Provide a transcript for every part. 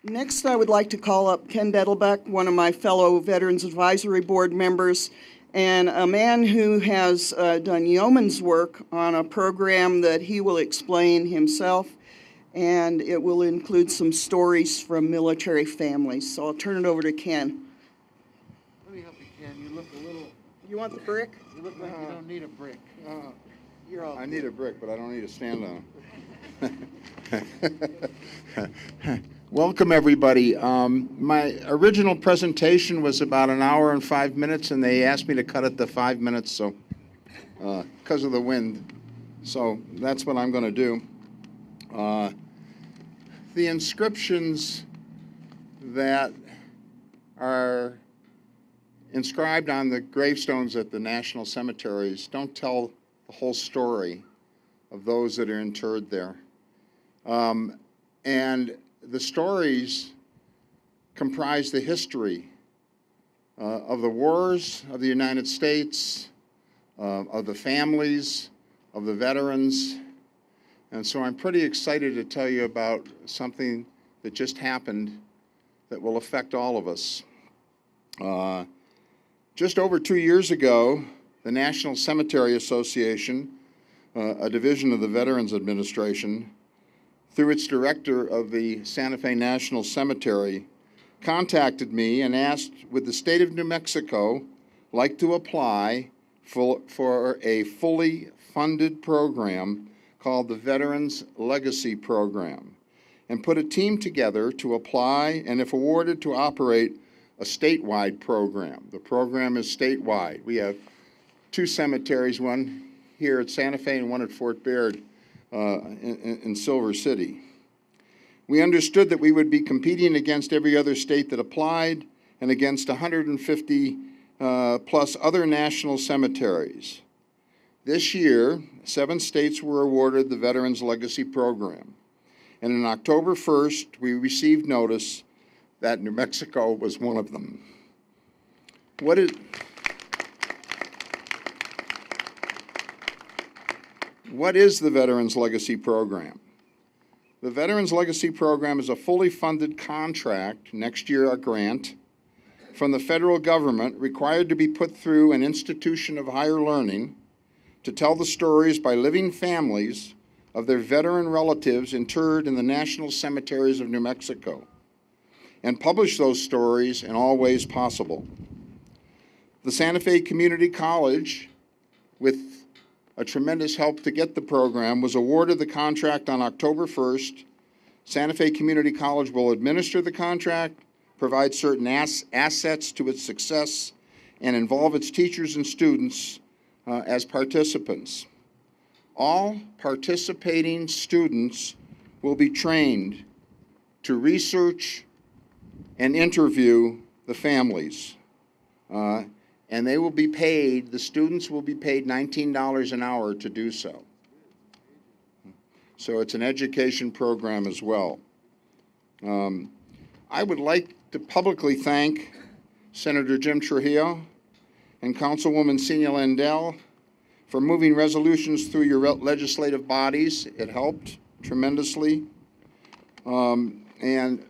Next, I would like to call up Ken Dettlebach, one of my fellow Veterans Advisory Board members, and a man who has done yeoman's work on a program that he will explain himself, and it will include some stories from military families. So I'll turn it over to Ken. Let me help you, Ken. You look a little... You want the brick? You look like you don't need a brick. You're all I need a brick, but I don't need to stand on it. Welcome, everybody. My original presentation was about an hour and 5 minutes, and they asked me to cut it to 5 minutes, so because of the wind. So that's what I'm going to do. The inscriptions that are inscribed on the gravestones at the national cemeteries don't tell the whole story of those that are interred there. And the stories comprise the history of the wars of the United States, of the families, of the veterans. And so I'm pretty excited to tell you about something that just happened that will affect all of us. Just over 2 years ago, the National Cemetery Association, a division of the Veterans Administration, through its director of the Santa Fe National Cemetery, contacted me and asked, would the state of New Mexico like to apply for a fully funded program called the Veterans Legacy Program, and put a team together to apply and, if awarded, to operate a statewide program. The program is statewide. We have 2 cemeteries, one here at Santa Fe and one at Fort Baird in Silver City. We understood that we would be competing against every other state that applied and against 150 plus other national cemeteries. This year, 7 states were awarded the Veterans Legacy Program. And on October 1st, we received notice that New Mexico was one of them. What is the Veterans Legacy Program? The Veterans Legacy Program is a fully funded contract, next year a grant, from the federal government required to be put through an institution of higher learning to tell the stories by living families of their veteran relatives interred in the national cemeteries of New Mexico, and publish those stories in all ways possible. The Santa Fe Community College, with a tremendous help to get the program, was awarded the contract on October 1st. Santa Fe Community College will administer the contract, provide certain assets to its success, and involve its teachers and students as participants. All participating students will be trained to research and interview the families. And they will be paid, the students will be paid $19 an hour to do so. So it's an education program as well. I would like to publicly thank Senator Jim Trujillo and Councilwoman Senia Lindell for moving resolutions through your legislative bodies. It helped tremendously. And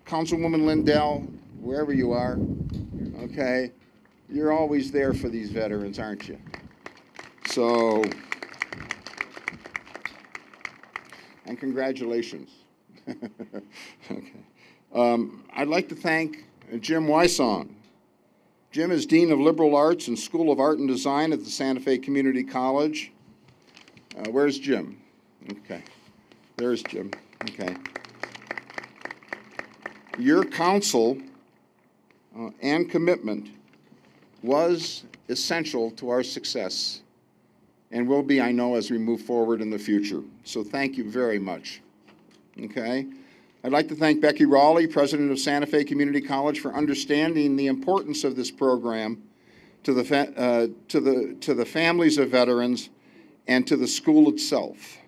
Councilwoman Lindell, wherever you are, okay, you're always there for these veterans, aren't you? So, and congratulations. Okay. I'd like to thank Jim Wysong. Jim is Dean of Liberal Arts and School of Art and Design at the Santa Fe Community College. Where's Jim? Okay, there's Jim. Okay. Your counsel and commitment was essential to our success and will be, I know, as we move forward in the future. So thank you very much. Okay. I'd like to thank Becky Raleigh, President of Santa Fe Community College, for understanding the importance of this program to the families of veterans and to the school itself.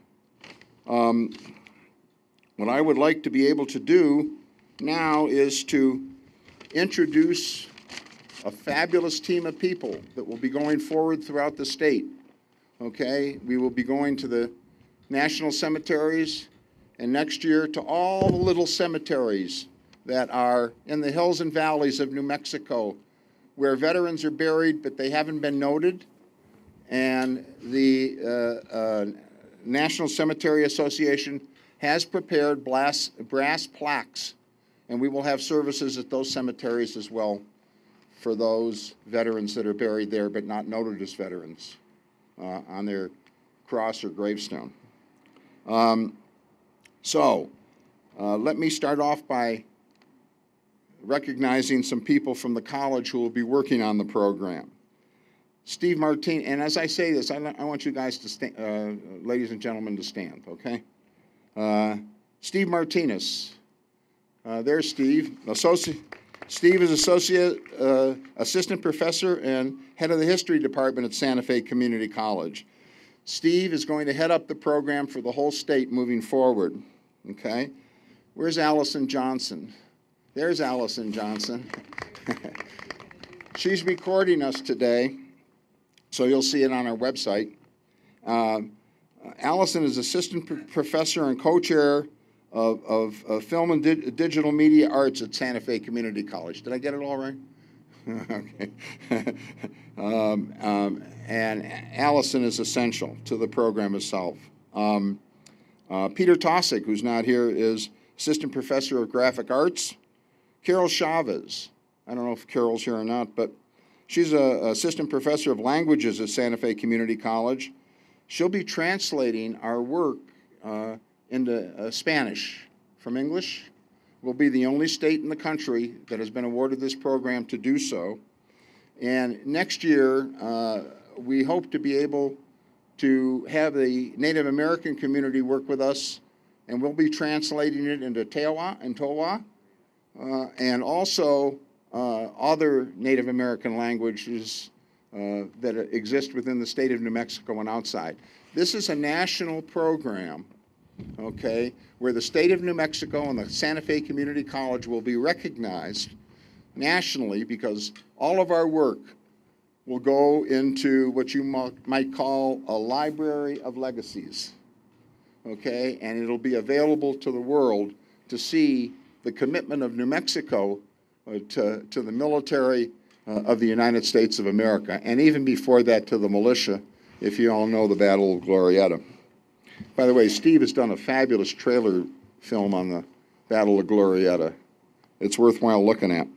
What I would like to be able to do now is to introduce a fabulous team of people that will be going forward throughout the state. Okay, we will be going to the national cemeteries and next year to all the little cemeteries that are in the hills and valleys of New Mexico, where veterans are buried but they haven't been noted. And the National Cemetery Association has prepared brass plaques, and we will have services at those cemeteries as well for those veterans that are buried there but not noted as veterans on their cross or gravestone. Let me start off by recognizing some people from the college who will be working on the program. Steve Martin, and as I say this, I want you guys to stand, ladies and gentlemen, to stand, okay? Steve Martinez. There's Steve. Steve is assistant professor and head of the history department at Santa Fe Community College. Steve is going to head up the program for the whole state moving forward, okay? Where's Allison Johnson? There's Allison Johnson. She's recording us today, so you'll see it on our website. Allison is assistant professor and co-chair of film and digital media arts at Santa Fe Community College. Did I get it all right? Okay. And Allison is essential to the program itself. Peter Tosick, who's not here, is assistant professor of graphic arts. Carol Chavez, I don't know if Carol's here or not, but she's an assistant professor of languages at Santa Fe Community College. She'll be translating our work into Spanish from English. We'll be the only state in the country that has been awarded this program to do so. And next year, we hope to be able to have the Native American community work with us, and we'll be translating it into Tewa and Towa, and also other Native American languages that exist within the state of New Mexico and outside. This is a national program, okay, where the state of New Mexico and the Santa Fe Community College will be recognized nationally because all of our work will go into what you might call a library of legacies, okay, and it'll be available to the world to see the commitment of New Mexico to the military of the United States of America, and even before that to the militia, if you all know the Battle of Glorieta. By the way, Steve has done a fabulous trailer film on the Battle of Glorieta. It's worthwhile looking at.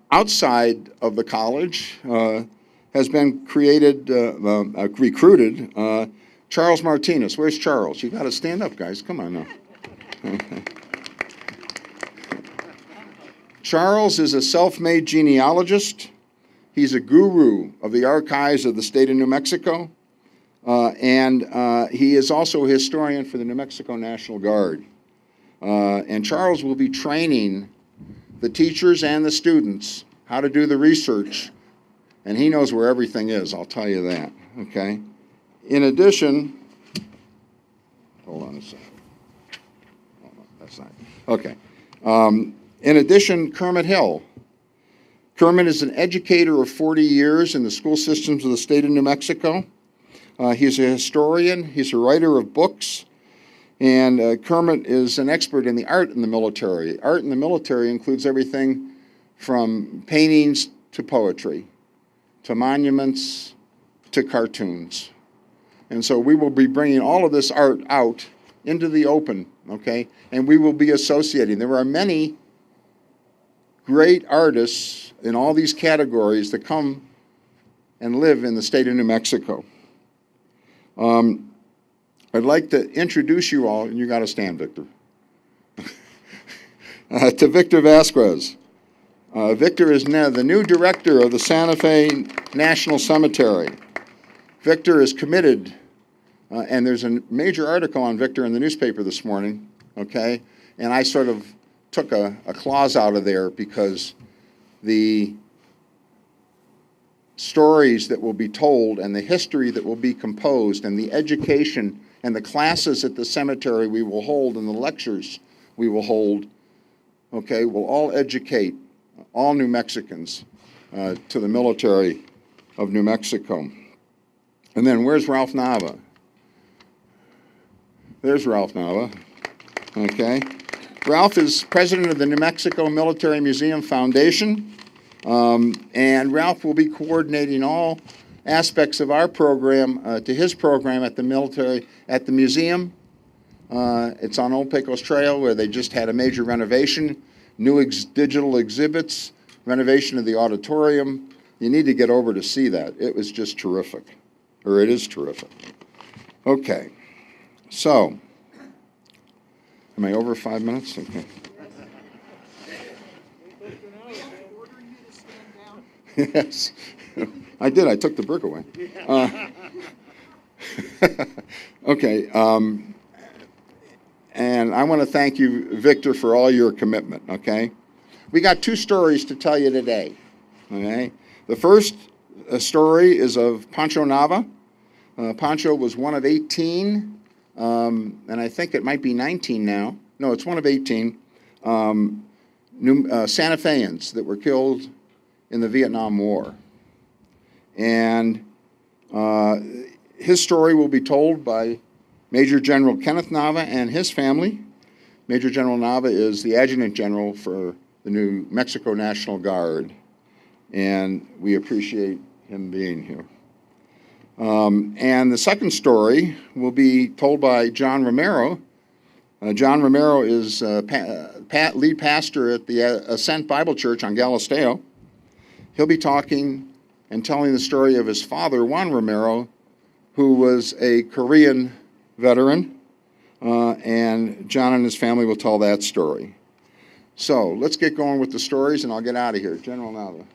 Outside of the college has been recruited Charles Martinez. Where's Charles? You got to stand up, guys. Come on now. Charles is a self-made genealogist. He's a guru of the archives of the state of New Mexico, and he is also a historian for the New Mexico National Guard. And Charles will be training the teachers and the students how to do the research, and he knows where everything is, I'll tell you that, okay? In addition, hold on a second. Oh, no, that's not, okay. In addition, Kermit Hill. Kermit is an educator of 40 years in the school systems of the state of New Mexico. He's a historian, he's a writer of books, and Kermit is an expert in the art in the military. Art in the military includes everything from paintings to poetry, to monuments, to cartoons. And so we will be bringing all of this art out into the open, okay? And we will be associating. There are many great artists in all these categories that come and live in the state of New Mexico. I'd like to introduce you all, and you got to stand, Victor, to Victor Vasquez. Victor is now the new director of the Santa Fe National Cemetery. Victor is committed, and there's a major article on Victor in the newspaper this morning, okay? And I sort of took a clause out of there because the stories that will be told and the history that will be composed and the education and the classes at the cemetery we will hold and the lectures we will hold, okay, will all educate all New Mexicans to the military of New Mexico. And then where's Ralph Nava? There's Ralph Nava. Okay. Ralph is president of the New Mexico Military Museum Foundation, and Ralph will be coordinating all aspects of our program to his program at the museum. It's on Old Pecos Trail, where they just had a major renovation, new digital exhibits, renovation of the auditorium. You need to get over to see that. It was just terrific, or it is terrific. Okay, so, am I over 5 minutes? Okay. Yes, I did. I took the brick away. Okay, and I want to thank you, Victor, for all your commitment, okay? We got 2 stories to tell you today, okay? The first story is of Pancho Nava. Pancho was one of 18, and I think it might be 19 now. No, it's one of 18 Santa Feans that were killed in the Vietnam War. And his story will be told by Major General Kenneth Nava and his family. Major General Nava is the Adjutant General for the New Mexico National Guard, and we appreciate him being here. And the second story will be told by John Romero. John Romero is lead pastor at the Ascent Bible Church on Galisteo. He'll be talking and telling the story of his father, Juan Romero, who was a Korean veteran, and John and his family will tell that story. So let's get going with the stories, and I'll get out of here. General Nava.